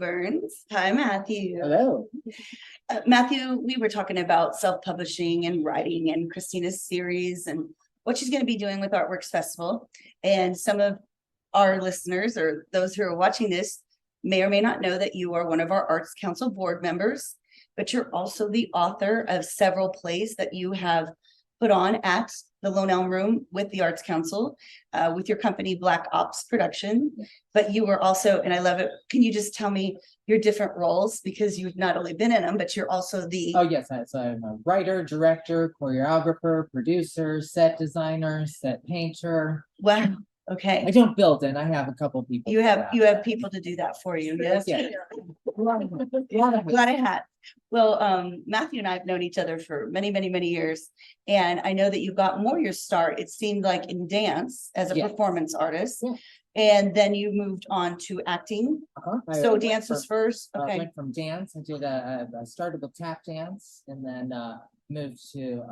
Burns. Hi, Matthew. Hello. Matthew, we were talking about self-publishing and writing and Christina's series and what she's going to be doing with Artworks Festival. And some of our listeners or those who are watching this may or may not know that you are one of our Arts Council board members, but you're also the author of several plays that you have put on at the Lone Elm Room with the Arts Council, with your company Black Ops Production. But you were also, and I love it, can you just tell me your different roles? Because you've not only been in them, but you're also the... Oh, yes. So I'm a writer, director, choreographer, producer, set designer, set painter. Wow. Okay. I don't build it. I have a couple people. You have people to do that for you. Yes. Yeah. Glad I had. Well, Matthew and I have known each other for many, many, many years. And I know that you got more your start, it seemed like, in dance as a performance artist. Yeah. And then you moved on to acting. So dance was first. I went from dance. I started with tap dance and then moved to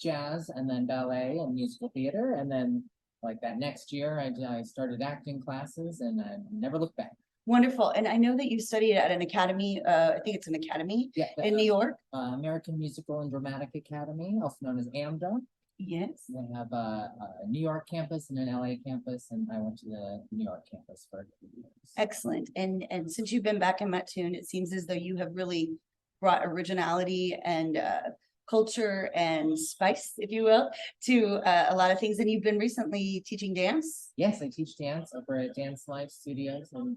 jazz and then ballet and musical theater. And then like that next year, I started acting classes and I never looked back. Wonderful. And I know that you studied at an academy, I think it's an academy in New York. American Musical and Dramatic Academy, also known as AMDA. Yes. They have a New York campus and an LA campus, and I went to the New York campus for a few years. Excellent. And since you've been back in Mattoon, it seems as though you have really brought originality and culture and spice, if you will, to a lot of things. And you've been recently teaching dance. Yes, I teach dance over at Dance Life Studios in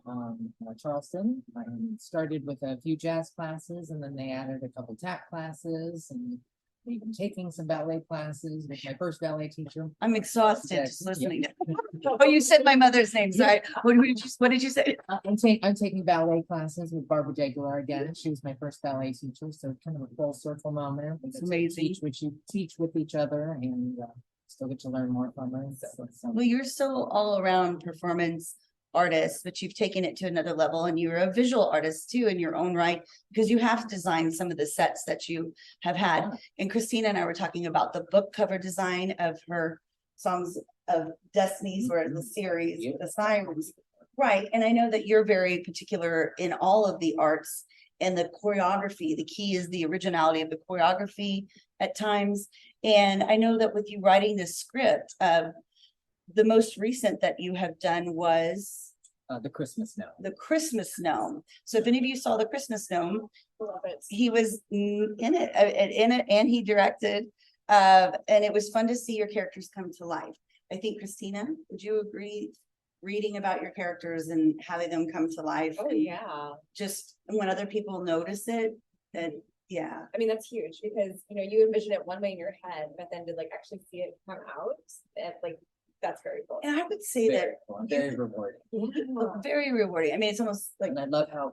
Charleston. I started with a few jazz classes, and then they added a couple tap classes, and we've been taking some ballet classes with my first ballet teacher. I'm exhausted just listening. Oh, you said my mother's name. Sorry. What did you say? I'm taking ballet classes with Barbara Degular again. She was my first ballet teacher, so kind of a full circle moment. It's amazing. Teach with each other, and still get to learn more from her. Well, you're so all around performance artist, but you've taken it to another level, and you're a visual artist too in your own right, because you have designed some of the sets that you have had. Yeah. And Christina and I were talking about the book cover design of her Songs of Destinies, or the series, the Sirens. Right. And I know that you're very particular in all of the arts and the choreography. The key is the originality of the choreography at times. And I know that with you writing this script, the most recent that you have done was the Christmas Gnome. The Christmas Gnome. So if any of you saw the Christmas Gnome, he was in it, and he directed. And it was fun to see your characters come to life. I think, Christina, would you agree? Reading about your characters and having them come to life. Oh yeah. Just when other people notice it, and yeah. I mean, that's huge because you envision it one way in your head, but then to actually see it come out, that's very cool. And I would say very rewarding. Very rewarding. I mean, it's almost like, and I love how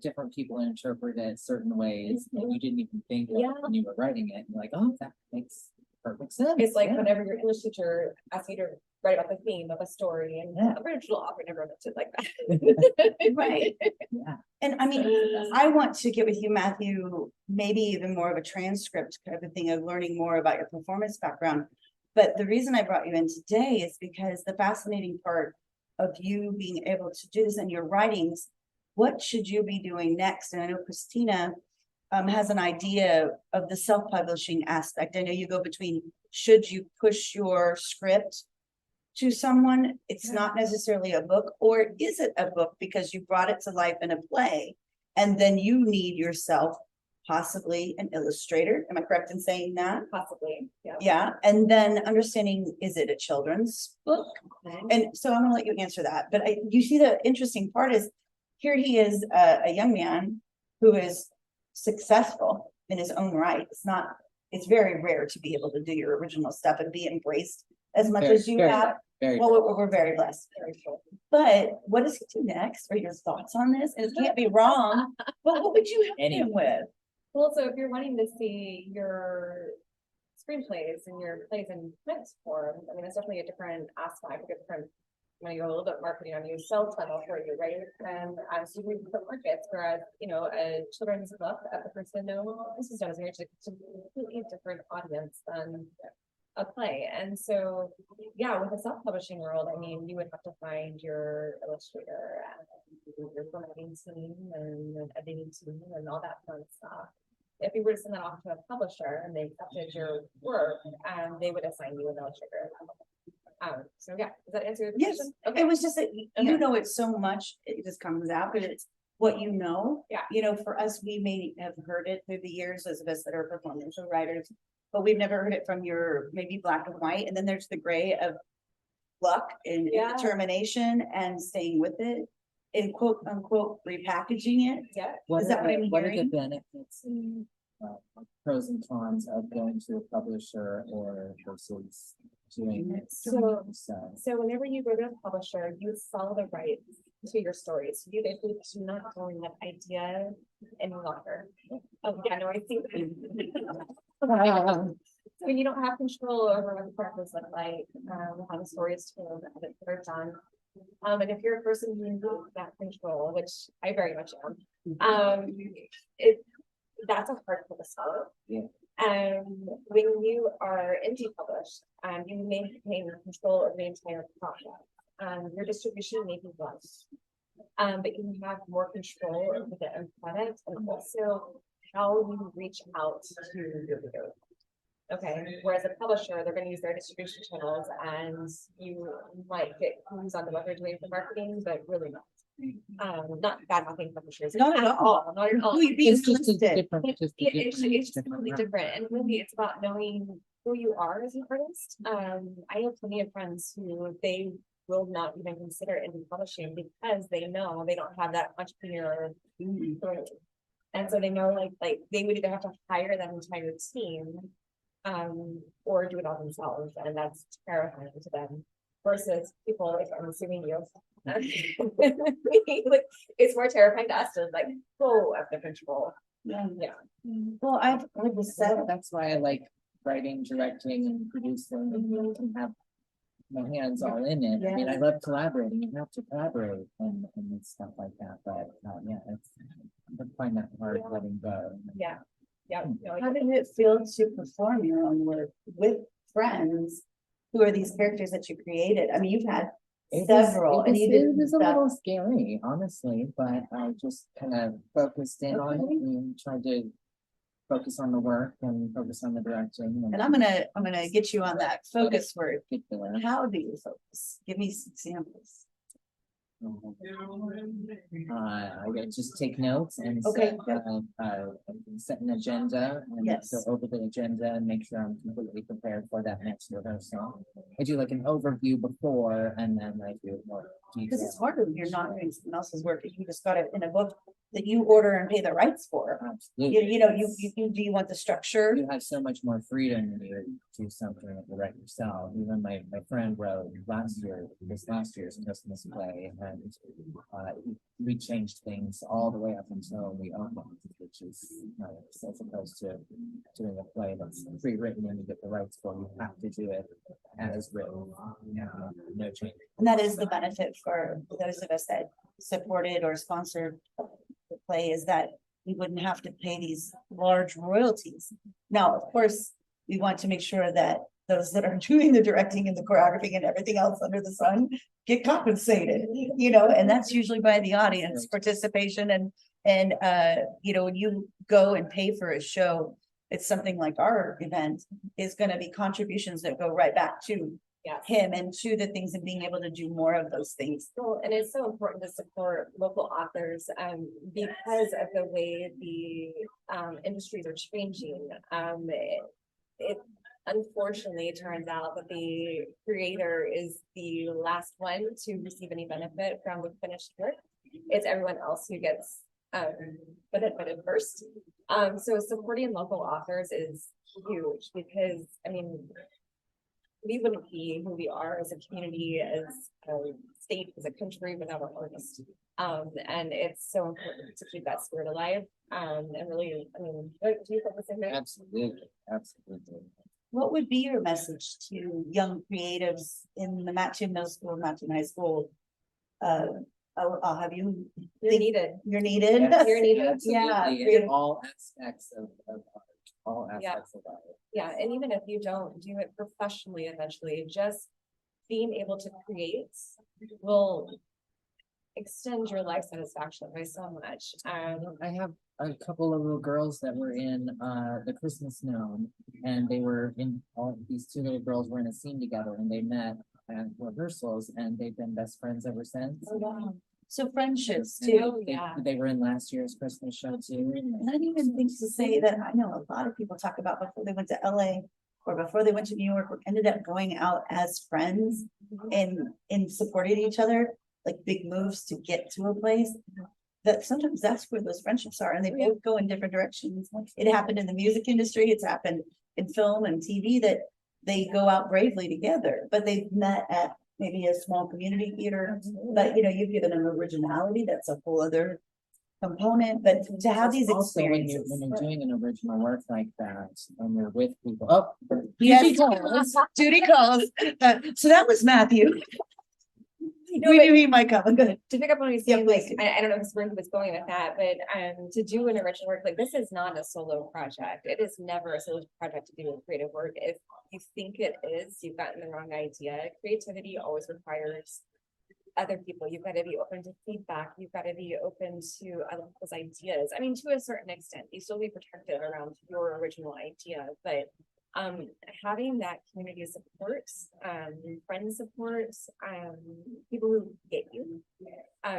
different people interpret it certain ways that you didn't even think of when you were writing it. You're like, oh, that makes perfect sense. It's like whenever your English teacher asks you to write about the theme of a story, and the original author never wrote it like that. Right. Yeah. And I mean, I want to get with you, Matthew, maybe even more of a transcript kind of a thing of learning more about your performance background. But the reason I brought you in today is because the fascinating part of you being able to do this in your writings, what should you be doing next? And I know Christina has an idea of the self-publishing aspect. I know you go between, should you push your script to someone? It's not necessarily a book, or is it a book because you brought it to life in a play, and then you need yourself possibly an illustrator. Am I correct in saying that? Possibly, yeah. Yeah, and then understanding, is it a children's book? Okay. And so I'm gonna let you answer that. But you see, the interesting part is, here he is, a young man who is successful in his own right. It's very rare to be able to do your original stuff and be embraced as much as you have. We're very blessed. Very cool. But what does he do next? What are your thoughts on this? And it can't be wrong. But what would you help him with? Well, so if you're wanting to see your screenplays and your plays in print form, I mean, it's definitely a different aspect, when you go a little bit marketing on you, self-title for you, right? And so you read the markets, whereas, a children's book at the person, this is done as a completely different audience than a play. And so, yeah, with the self-publishing world, I mean, you would have to find your illustrator and your formatting team and the editing team and all that fun stuff. If you were to send that off to a publisher and they accepted your work, they would assign you an illustrator. So yeah, does that answer your Yes, question? it was just that Okay. you know it so much, it just comes out, but it's what you know. Yeah. You know, for us, we may have heard it through the years, those of us that are performance or writers, but we've never heard it from your maybe black and white, and then there's the gray of luck and Yeah. determination and staying with it and quote unquote repackaging it. Yeah. Is that what I'm What are the hearing? benefits and pros and cons of going to a publisher or versus doing it? So- yourself? So whenever you go to a publisher, you sell the rights to your stories. You basically do not own that idea any longer. Oh, yeah, no, I think. So you don't have control over what the characters look like, how the story is told, how the they're done. And if you're a person who needs that control, which I very much am, that's a hard pill to swallow. Yeah. When you are indie published, you maintain control of the entire process. Your distribution may be less, but you have more control over the end product and also how you reach out to your reader. Okay, whereas a publisher, they're gonna use their distribution channels and you might get clues on what they're doing for marketing, but really not. Not bad mouthing publishers. Not at all. Not at all. Who you being It's just a listed. different, just a It's different completely route. different, and really it's about knowing who you are as an artist. I have plenty of friends who they will not even consider indie publishing because they know they don't have that entrepreneur through. And so they know like they would either have to hire that entire team, or do it all themselves, and that's terrifying to them. Versus people like I'm assuming you. Like, it's more terrifying to us to like go after control. Yeah. Yeah. Well, I've like I said, That's why I like writing, directing and producing and have my hands all in it. I mean, I love collaborating, you have to collaborate and stuff like that, but yeah, I find that hard letting go. Yeah. Yeah. how did it feel to perform your own work with friends who are these characters that you created? I mean, you've had several, and you did It was a stuff. little scary, honestly, but I just kind of focused in on it and tried to focus on the work and focus on the directing. And I'm gonna get you on that focus word. particular. How do you focus? Give me some examples. I gotta just take notes and Okay. set an agenda and Yes. go over the agenda and make sure I'm completely prepared for that next rehearsal. I do like an overview before and then I do more Because detail. it's harder when you're not doing someone else's work. If you just got it in a book that you order and pay the rights for. Absolutely. You know, do you want the structure? You have so much more freedom when you do something that you write yourself. Even my friend wrote this last year's Christmas play, and we changed things all the way up until we opened, which is nice, as opposed to doing a play that's pre-written and you get the rights for. You have to do it as written. No change. And that is the benefit for those of us that supported or sponsored the play, is that we wouldn't have to pay these large royalties. Now, of course, we want to make sure that those that are doing the directing and the choreography and everything else under the sun get compensated, you know, and that's usually by the audience participation and you know, when you go and pay for a show, it's something like our event is gonna be contributions that go right back to Yeah. him and to the things and being able to do more of those things. Well, and it's so important to support local authors, because of the way the industries are changing. It unfortunately turns out that the creator is the last one to receive any benefit from the finished work. It's everyone else who gets benefited first. So supporting local authors is huge because, I mean, we wouldn't be who we are as a community, as a state, as a country without our artists. And it's so important to keep that spirit alive. And really, I mean, do you feel the same way? Absolutely, absolutely. What would be your message to young creatives in the Matthew Middle School, Matthew High School? I'll have you. You're needed. You're needed. You're needed. Yeah. Absolutely, in all aspects of art, all aspects of art. Yeah, and even if you don't do it professionally eventually, just being able to create will extend your life satisfaction by so much. I have a couple of little girls that were in the Christmas Gnome, and they were in all these two little girls were in a scene together, and they met at rehearsals, and they've been best friends ever since. Oh, wow. So friendships And too. they were in last year's Christmas show too. And I even think to say that I know a lot of people talk about before they went to LA or before they went to New York, or ended up going out as friends and supported each other, like big moves to get to a place. That sometimes that's where those friendships are, and they both go in different directions. It happened in the music industry, it's happened in film and TV, that they go out bravely together, but they've met at maybe a small community theater. But you know, you've given them originality, that's a whole other component, but to have these Also, when experiences. you're doing an original work like that, and you're with people, oh, Yes, Judy calls. So that was Matthew. No, We but- knew he might come. Good. To pick up on what he's Yeah, saying, like, please do. I don't know if where he was going with that, but to do an original work, like this is not a solo project. It is never a solo project to do creative work. If you think it is, you've gotten the wrong idea. Creativity always requires other people. You've got to be open to feedback. You've got to be open to other people's ideas. I mean, to a certain extent, you still be protective around your original idea, but having that community support, friend support, people who get you,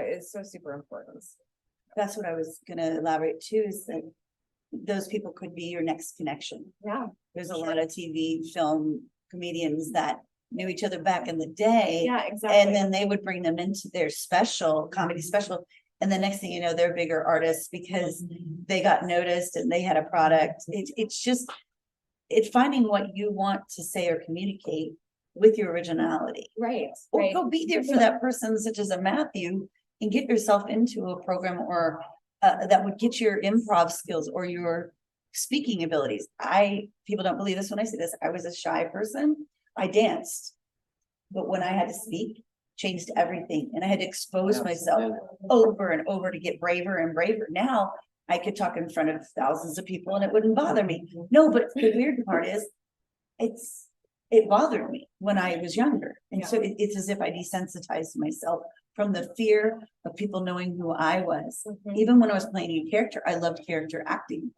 is so super important. That's what I was gonna elaborate too, is that those people could be your next connection. Yeah. There's a lot of TV, film comedians that knew each other back in the day. Yeah, exactly. And then they would bring them into their special, comedy special. And the next thing you know, they're bigger artists because they got noticed and they had a product. It's just, it's finding what you want to say or communicate with your originality. Right, Or right. go be there for that person, such as a Matthew, and get yourself into a program or that would get your improv skills or your speaking abilities. People don't believe this when I say this, I was a shy person. I danced, but when I had to speak, changed everything, and I had to expose myself over and over to get braver and braver. Now I could talk in front of thousands of people and it wouldn't bother me. No, but the weird part is, it bothered me when I was younger, and so it's as if I desensitized myself from the fear of people knowing who I was. Even when I was playing a character, I loved character acting,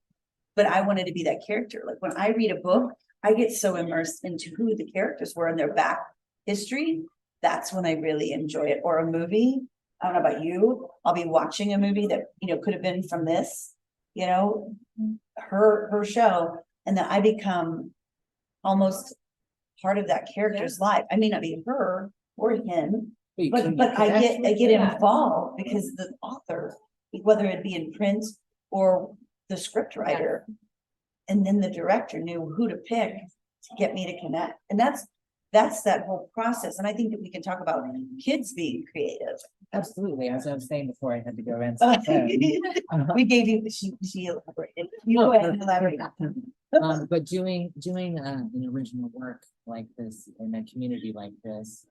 but I wanted to be that character. Like when I read a book, I get so immersed into who the characters were and their back history. That's when I really enjoy it. Or a movie. I don't know about you. I'll be watching a movie that, could have been from this, her show. And then I become almost part of that character's life. I may not be her or him, but I get involved because the author, whether it be in print or the script writer, and then the director knew who to pick to get me to connect. And that's that whole process. And I think that we can talk about kids being creative. Absolutely, as I was saying before, I had to go in. We gave you, she elaborated. You go ahead and elaborate. But doing an original work like this in a community like this,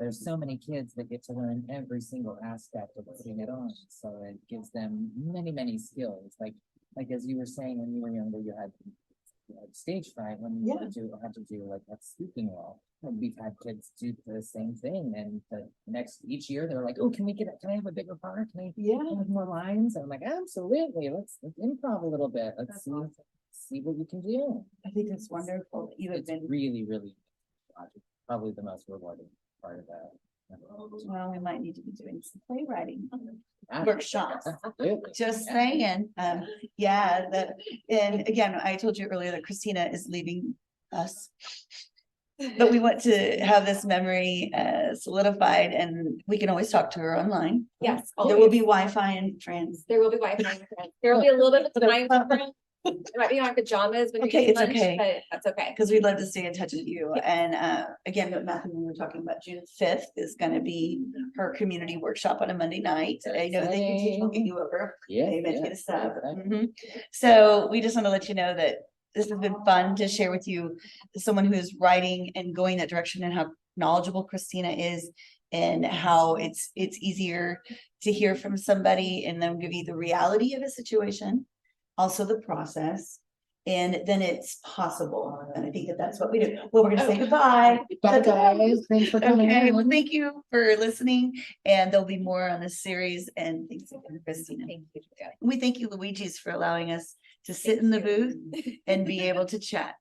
there's so many kids that get to learn every single aspect of putting it on. So it gives them many skills. Like as you were saying, when you were younger, you had stage fright when you had to do like that speaking role. And we've had kids do the same thing, and each year they're like, "Oh, can I have a bigger part? Can I have more lines?" And I'm like, "Absolutely, let's improv a little bit. Let's see what you can do." I think that's wonderful that you have been. Really probably the most rewarding part of that. Well, we might need to be doing some playwriting Yeah, workshops. absolutely. Just saying, and again, I told you earlier that Christina is leaving us. But we want to have this memory solidified, and we can always talk to her online. Yes. There will be Wi-Fi and trans. There will be Wi-Fi. There will be a little bit of time difference. It might be on pajamas when Okay, you eat it's lunch, okay. but that's okay. Because we'd love to stay in touch with you. And again, what Matthew, we were talking about, June 5th is going to be her community workshop on a Monday night. I know they can teach, we'll get you over. Yeah, Maybe yeah. get a sub. So we just want to let you know that this has been fun to share with you, someone who is writing and going that direction, and how knowledgeable Christina is, and how it's easier to hear from somebody and then give you the reality of a situation, also the process, And then it's possible. And I think that that's what we do. Well, we're gonna say goodbye. Bye guys, thanks for coming Okay, in. well, thank you for listening, and there'll be more on this series, and thanks again, Christina. Thank you. We thank you, Luigi's, for allowing us to sit in the booth and be able to chat.